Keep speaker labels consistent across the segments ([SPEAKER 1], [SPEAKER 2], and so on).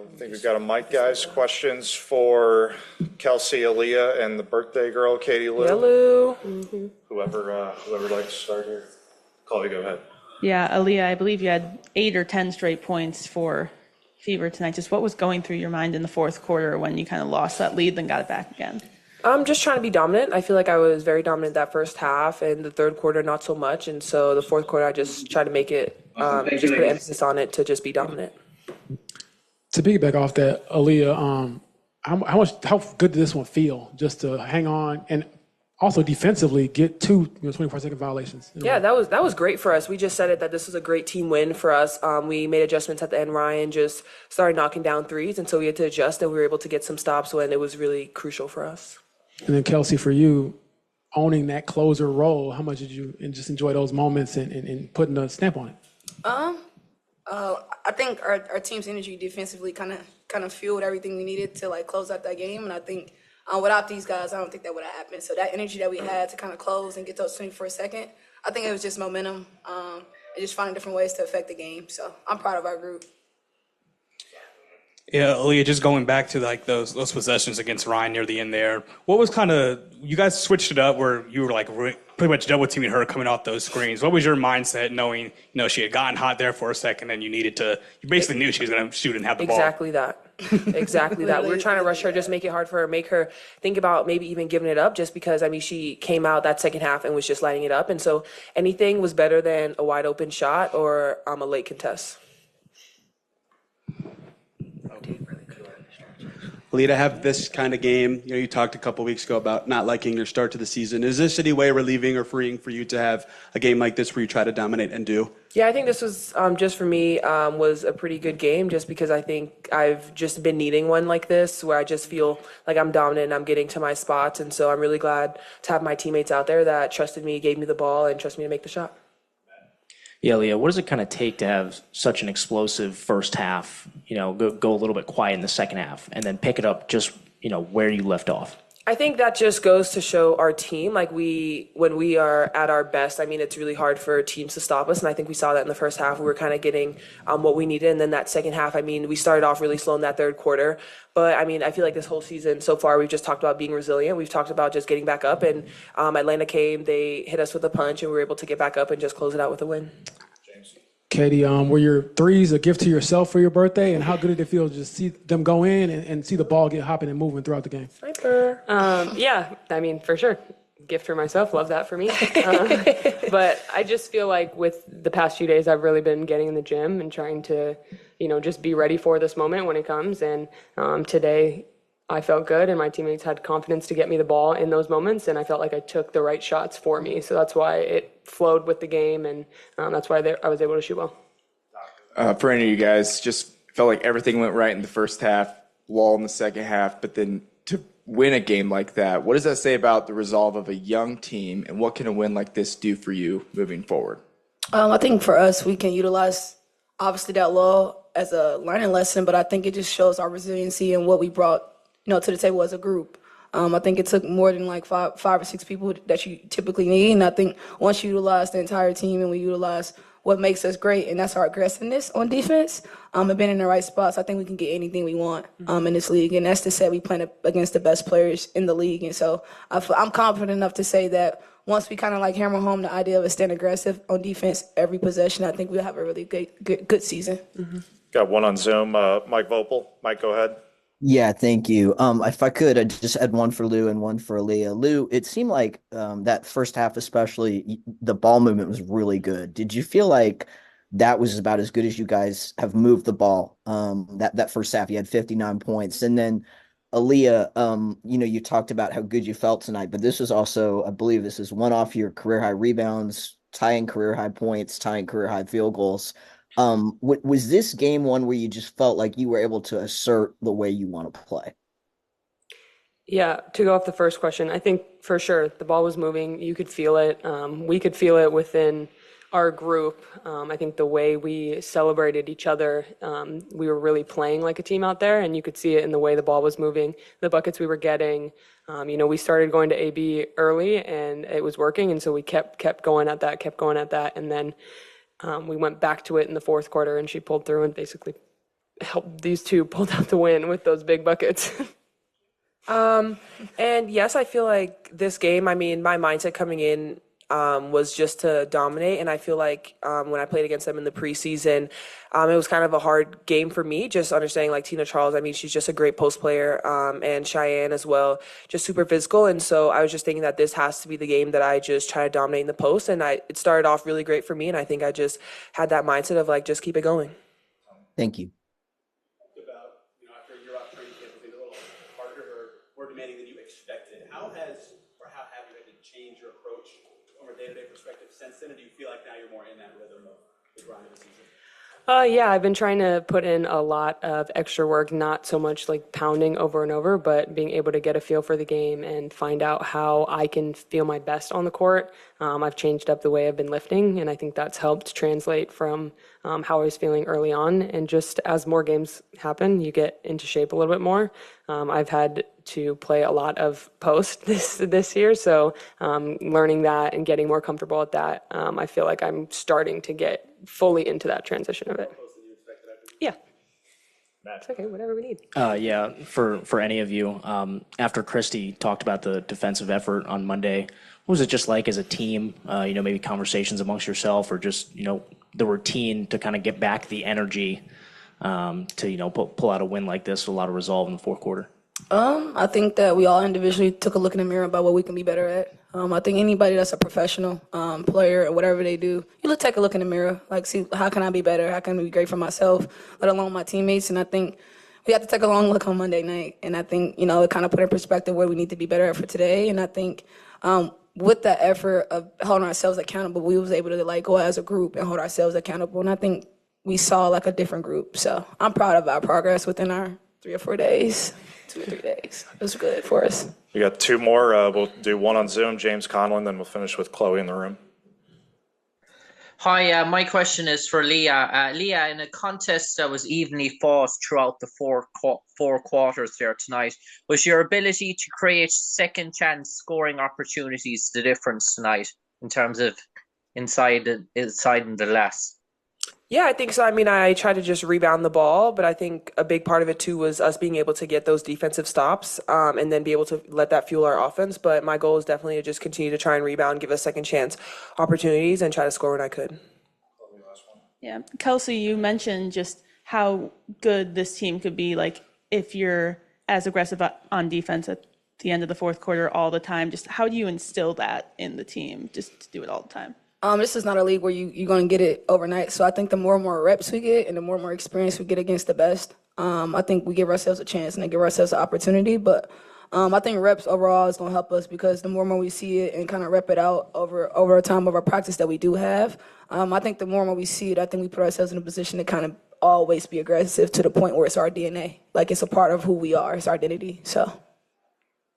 [SPEAKER 1] I think we've got a mic, guys. Questions for Kelsey, Aliyah, and the birthday girl, Katie Lou.
[SPEAKER 2] Hello.
[SPEAKER 1] Whoever would like to start here. Chloe, go ahead.
[SPEAKER 3] Yeah, Aliyah, I believe you had 8 or 10 straight points for Fever tonight. Just what was going through your mind in the fourth quarter when you kind of lost that lead, then got it back again?
[SPEAKER 2] I'm just trying to be dominant. I feel like I was very dominant that first half, and the third quarter not so much. And so the fourth quarter, I just tried to make it, just put emphasis on it to just be dominant.
[SPEAKER 4] To piggyback off that, Aliyah, how good did this one feel just to hang on and also defensively get 2 24-second violations?
[SPEAKER 2] Yeah, that was great for us. We just said it that this was a great team win for us. We made adjustments at the end. Ryan just started knocking down threes, and so we had to adjust, and we were able to get some stops when it was really crucial for us.
[SPEAKER 4] And then Kelsey, for you, owning that closer role, how much did you just enjoy those moments and putting a stamp on it?
[SPEAKER 5] I think our team's energy defensively kind of fueled everything we needed to like close out that game, and I think without these guys, I don't think that would have happened. So that energy that we had to kind of close and get those 24-second, I think it was just momentum and just finding different ways to affect the game. So I'm proud of our group.
[SPEAKER 6] Yeah, Aliyah, just going back to like those possessions against Ryan near the end there, what was you guys switched it up where you were like pretty much double teaming her coming off those screens. What was your mindset knowing, she had gotten hot there for a second and you basically knew she was going to shoot and have the ball?
[SPEAKER 2] Exactly that. We were trying to rush her, just make it hard for her, make her think about maybe even giving it up just because, she came out that second half and was just lighting it up. And so anything was better than a wide open shot or a late contest.
[SPEAKER 7] Aliyah, to have this kind of game, you talked a couple weeks ago about not liking your start to the season. Is this any way relieving or freeing for you to have a game like this where you try to dominate and do?
[SPEAKER 2] Yeah, I think this was just for me was a pretty good game just because I think I've just been needing one like this where I just feel like I'm dominant and I'm getting to my spots. And so I'm really glad to have my teammates out there that trusted me, gave me the ball, and trusted me to make the shot.
[SPEAKER 8] Yeah, Leah, what does it kind of take to have such an explosive first half, go a little bit quiet in the second half and then pick it up just, where you left off?
[SPEAKER 2] I think that just goes to show our team, when we are at our best, it's really hard for teams to stop us. And I think we saw that in the first half. We were kind of getting what we needed. And then that second half, we started off really slow in that third quarter. But, I feel like this whole season so far, we've just talked about being resilient. We've talked about just getting back up. And Atlanta came, they hit us with a punch, and we were able to get back up and just close it out with a win.
[SPEAKER 4] Katie, were your threes a gift to yourself for your birthday? And how good did it feel to just see them go in and see the ball get hopping and moving throughout the game?
[SPEAKER 2] Sniper.
[SPEAKER 9] Yeah, for sure. Gift for myself. Love that for me. But I just feel like with the past few days, I've really been getting in the gym and trying to, just be ready for this moment when it comes. And today I felt good and my teammates had confidence to get me the ball in those moments. And I felt like I took the right shots for me. So that's why it flowed with the game. And that's why I was able to shoot well.
[SPEAKER 10] For any of you guys, just felt like everything went right in the first half, lull in the second half, but then to win a game like that, what does that say about the resolve of a young team, and what can a win like this do for you moving forward?
[SPEAKER 5] I think for us, we can utilize obviously that lull as a learning lesson, but I think it just shows our resiliency and what we brought, to the table as a group. I think it took more than like five or six people that you typically need, and I think once you utilize the entire team and we utilize what makes us great, and that's our aggressiveness on defense, and being in the right spots, I think we can get anything we want in this league. And that's to say we play against the best players in the league. And so I'm confident enough to say that once we kind of like hammer home the idea of staying aggressive on defense every possession, I think we'll have a really good season.
[SPEAKER 1] Mm-hmm. Got one on Zoom. Mike Vopel. Mike, go ahead.
[SPEAKER 11] Yeah, thank you. If I could, I just had one for Lou and one for Aliyah. Lou, it seemed like that first half, especially, the ball movement was really good. Did you feel like that was about as good as you guys have moved the ball? That first half, you had 59 points. And then Aliyah, you talked about how good you felt tonight, but this was also, I believe this is one off your career high rebounds, tying career high points, tying career high field goals. Was this game one where you just felt like you were able to assert the way you want to play?
[SPEAKER 9] Yeah, to go off the first question, I think for sure the ball was moving. You could feel it. We could feel it within our group. I think the way we celebrated each other, we were really playing like a team out there, and you could see it in the way the ball was moving, the buckets we were getting. We started going to AB early, and it was working, and so we kept going at that, and then we went back to it in the fourth quarter, and she pulled through and basically helped these two pulled out the win with those big buckets.
[SPEAKER 2] And yes, I feel like this game, I mean, my mindset coming in was just to dominate. And I feel like when I played against them in the preseason, it was kind of a hard game for me, just understanding like Tina Charles. I mean, she's just a great post player, and Cheyenne as well, just super physical. And so I was just thinking that this has to be the game that I just try to dominate in the post. And it started off really great for me. And I think I just had that mindset of like, just keep it going.
[SPEAKER 11] Thank you.
[SPEAKER 7] About, after a year off training camp, was it a little harder or more demanding than you expected? How have you had to change your approach from a day-to-day perspective since then? Or do you feel like now you're more in that rhythm of the grind of the season?
[SPEAKER 9] Yeah, I've been trying to put in a lot of extra work, not so much like pounding over and over, but being able to get a feel for the game and find out how I can feel my best on the court. I've changed up the way I've been lifting, and I think that's helped translate from how I was feeling early on. And just as more games happen, you get into shape a little bit more. I've had to play a lot of post this year, so learning that and getting more comfortable at that, I feel like I'm starting to get fully into that transition of it. Yeah. It's okay, whatever we need.
[SPEAKER 8] Yeah, for any of you, after Christy talked about the defensive effort on Monday, what was it just like as a team? Maybe conversations amongst yourself, or just the routine to kind of get back the energy to pull out a win like this with a lot of resolve in the fourth quarter.
[SPEAKER 5] I think that we all individually took a look in the mirror about what we can be better at. I think anybody that's a professional player or whatever they do, you take a look in the mirror, like see how can I be better, how can I be great for myself, let alone my teammates. And I think we have to take a long look on Monday night. And I think it kind of put in perspective where we need to be better at for today. And I think with that effort of holding ourselves accountable, we was able to go as a group and hold ourselves accountable. And I think we saw a different group. So I'm proud of our progress within our 2 or 3 days. It was good for us.
[SPEAKER 1] We got 2 more. We'll do one on Zoom, James Conlon, then we'll finish with Chloe in the room.
[SPEAKER 12] Hi, my question is for Leah. Leah, in a contest that was evenly fought throughout the four quarters there tonight, was your ability to create second chance scoring opportunities the difference tonight in terms of inside and the less?
[SPEAKER 2] Yeah, I think so. I mean, I try to just rebound the ball, but I think a big part of it too was us being able to get those defensive stops and then be able to let that fuel our offense. But my goal is definitely to just continue to try and rebound, give us second chance opportunities, and try to score when I could.
[SPEAKER 3] Yeah, Kelsey, you mentioned just how good this team could be, if you're as aggressive on defense at the end of the fourth quarter all the time. Just how do you instill that in the team, just to do it all the time?
[SPEAKER 5] This is not a league where you're going to get it overnight. So I think the more and more reps we get and the more and more experience we get against the best, I think we give ourselves a chance and give ourselves an opportunity. But I think reps overall is going to help us because the more and more we see it and kind of rep it out over a time of our practice that we do have, I think the more and more we see it, I think we put ourselves in a position to kind of always be aggressive to the point where it's our DNA. It's a part of who we are. It's our identity. So.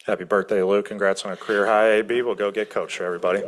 [SPEAKER 1] Happy birthday, Lou. Congrats on a career high, AB. We'll go get coached, everybody.